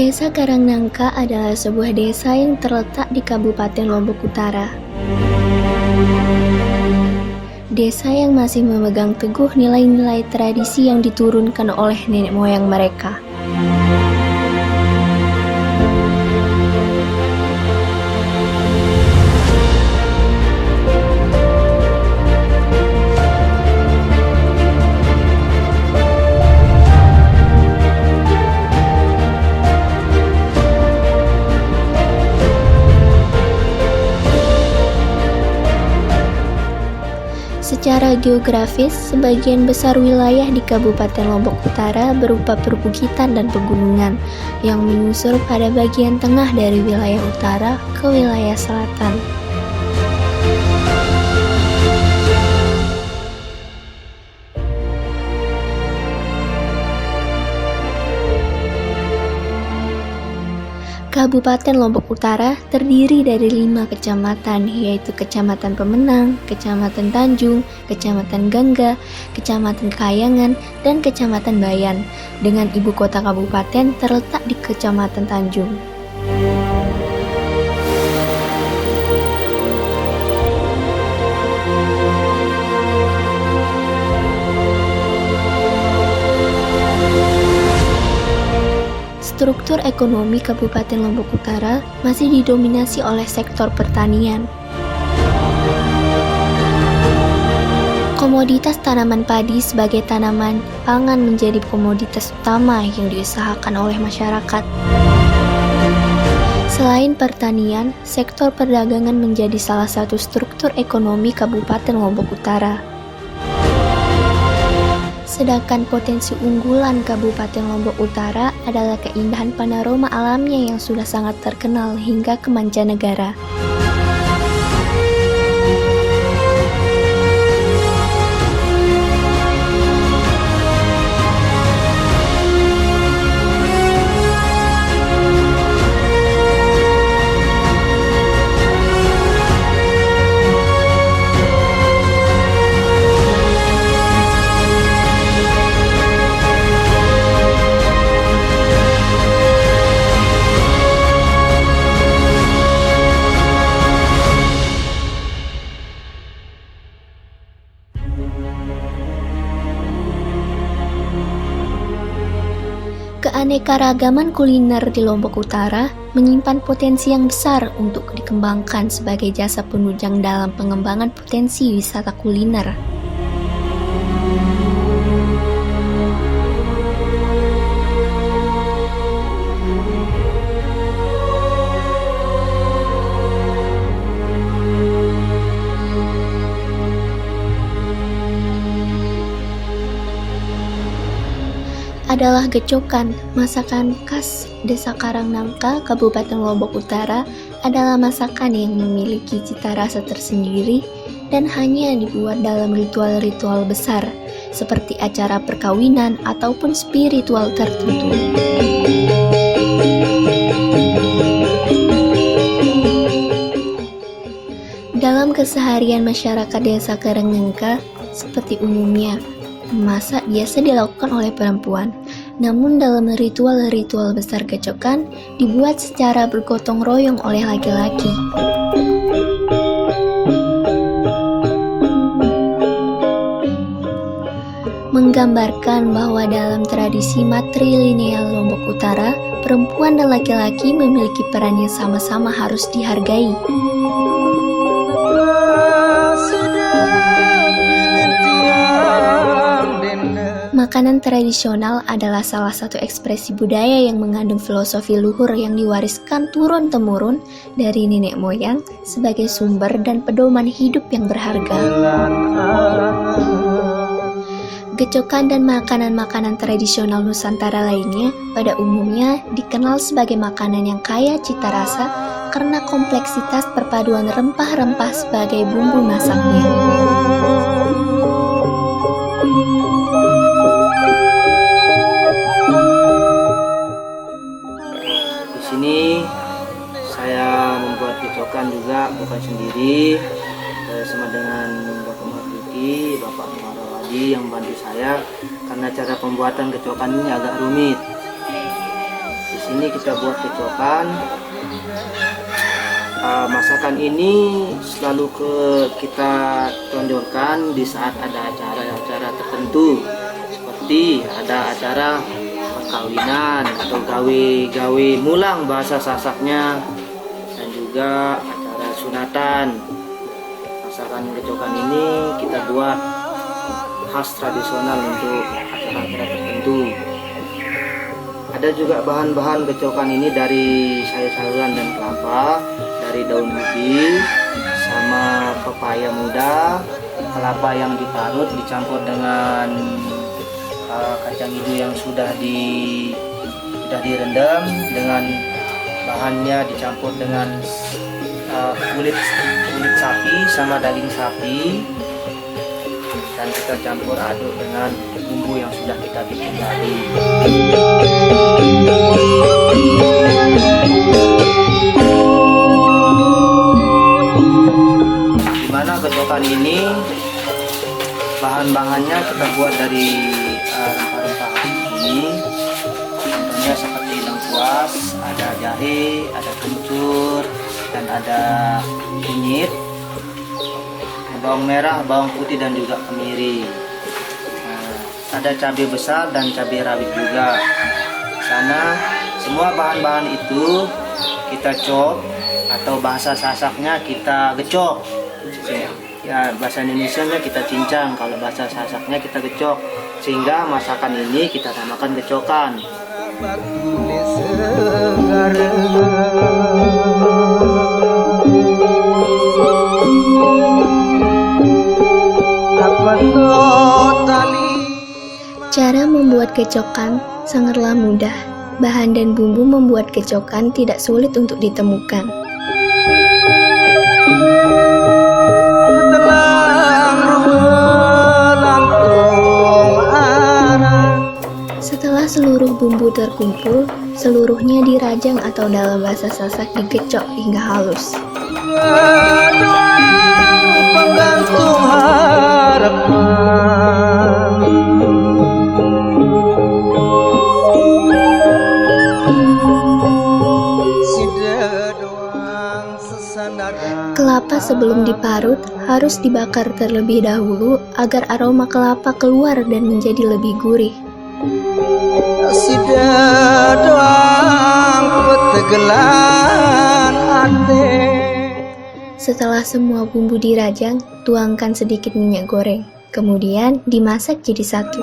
Desa Karangnangka adalah sebuah desa yang terletak di Kabupaten Lombok Utara. Desa yang masih memegang teguh nilai-nilai tradisi yang diturunkan oleh nenek moyang mereka. Secara geografis, sebagian besar wilayah di Kabupaten Lombok Utara berupa perbukitan dan pegunungan yang menyusur pada bagian tengah dari wilayah utara ke wilayah selatan. Kabupaten Lombok Utara terdiri dari 5 kecamatan, yaitu Kecamatan Pemenang, Kecamatan Tanjung, Kecamatan Gangga, Kecamatan Kayangan, dan Kecamatan Bayan, dengan ibu kota kabupaten terletak di Kecamatan Tanjung. Struktur ekonomi Kabupaten Lombok Utara masih didominasi oleh sektor pertanian. Komoditas tanaman padi sebagai tanaman pangan menjadi komoditas utama yang diusahakan oleh masyarakat. Selain pertanian, sektor perdagangan menjadi salah satu struktur ekonomi Kabupaten Lombok Utara. Sedangkan potensi unggulan Kabupaten Lombok Utara adalah keindahan panorama alamnya yang sudah sangat terkenal hingga ke mancanegara. Keanekaragaman kuliner di Lombok Utara menyimpan potensi yang besar untuk dikembangkan sebagai jasa penunjang dalam pengembangan potensi wisata kuliner. Adalah gecokan, masakan khas Desa Karangnangka, Kabupaten Lombok Utara adalah masakan yang memiliki cita rasa tersendiri dan hanya dibuat dalam ritual-ritual besar, seperti acara perkawinan ataupun spiritual tertentu. Dalam keseharian masyarakat Desa Karangnangka, seperti umumnya, memasak biasa dilakukan oleh perempuan, namun dalam ritual-ritual besar gecokan dibuat secara bergotong royong oleh laki-laki. Menggambarkan bahwa dalam tradisi matrilineal Lombok Utara, perempuan dan laki-laki memiliki peran yang sama-sama harus dihargai. Makanan tradisional adalah salah satu ekspresi budaya yang mengandung filosofi luhur yang diwariskan turun-temurun dari nenek moyang sebagai sumber dan pedoman hidup yang berharga. Gecokan dan makanan-makanan tradisional Nusantara lainnya pada umumnya dikenal sebagai makanan yang kaya cita rasa karena kompleksitas perpaduan rempah-rempah sebagai bumbu masaknya. Di sini saya membuat gecokan juga bukan sendiri, sama dengan Bapak Marduki, Bapak Marwadi yang membantu saya karena cara pembuatan gecokan ini agak rumit. Di sini kita buat kecokan. Masakan ini selalu kita tonjolkan di saat ada acara-acara tertentu, seperti ada acara perkawinan atau gawe mulang bahasa Sasaknya, dan juga acara sunatan. Masakan kecokan ini kita buat khas tradisional untuk acara-acara tertentu. Ada juga bahan-bahan kecokan ini dari sayur-sayuran dan kelapa, dari daun ubi sama pepaya muda, kelapa yang diparut dicampur dengan kacang hijau yang sudah direndam, dengan bahannya dicampur dengan kulit sapi sama daging sapi, dan kita campur aduk dengan bumbu yang sudah kita bikin tadi. Dimana kecokan ini bahan-bahannya kita buat dari rempah-rempah ini, contohnya seperti lengkuas, ada jahe, ada kencur, dan ada kunyit, bawang merah, bawang putih, dan juga kemiri. Ada cabai besar dan cabai rawit juga. Sana semua bahan-bahan itu kita chop, atau bahasa Sasaknya kita gecok. Ya, bahasa Indonesianya kita cincang, kalau bahasa Sasaknya kita gecok, sehingga masakan ini kita namakan gecokan. Cara membuat gecokan sangatlah mudah. Bahan dan bumbu membuat gecokan tidak sulit untuk ditemukan. Setelah seluruh bumbu terkumpul, seluruhnya dirajang atau dalam bahasa Sasak digecok hingga halus. Kelapa sebelum diparut harus dibakar terlebih dahulu agar aroma kelapa keluar dan menjadi lebih gurih. Setelah semua bumbu dirajang, tuangkan sedikit minyak goreng. Kemudian dimasak jadi satu.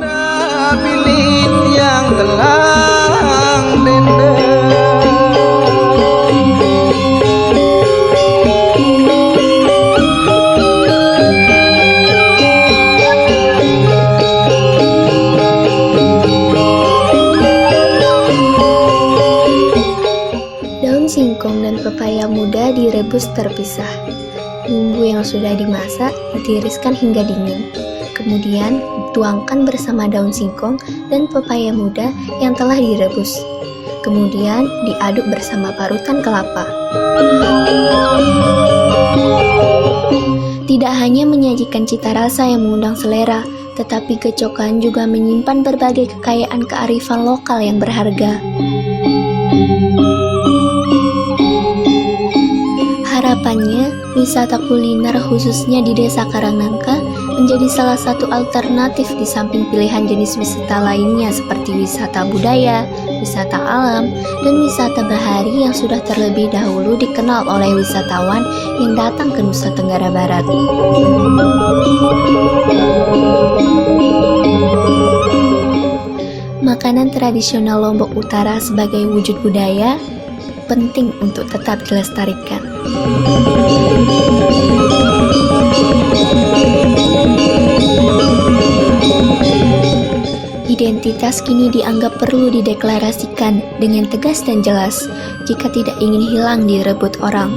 Singkong dan pepaya muda direbus terpisah. Bumbu yang sudah dimasak ditiriskan hingga dingin. Kemudian tuangkan bersama daun singkong dan pepaya muda yang telah direbus. Kemudian diaduk bersama parutan kelapa. Tidak hanya menyajikan cita rasa yang mengundang selera, tetapi gecokan juga menyimpan berbagai kekayaan kearifan lokal yang berharga. Harapannya, wisata kuliner khususnya di Desa Karangnangka menjadi salah satu alternatif di samping pilihan jenis wisata lainnya seperti wisata budaya, wisata alam, dan wisata bahari yang sudah terlebih dahulu dikenal oleh wisatawan yang datang ke Nusa Tenggara Barat. Makanan tradisional Lombok Utara sebagai wujud budaya penting untuk tetap dilestarikan. Identitas kini dianggap perlu dideklarasikan dengan tegas dan jelas jika tidak ingin hilang direbut orang.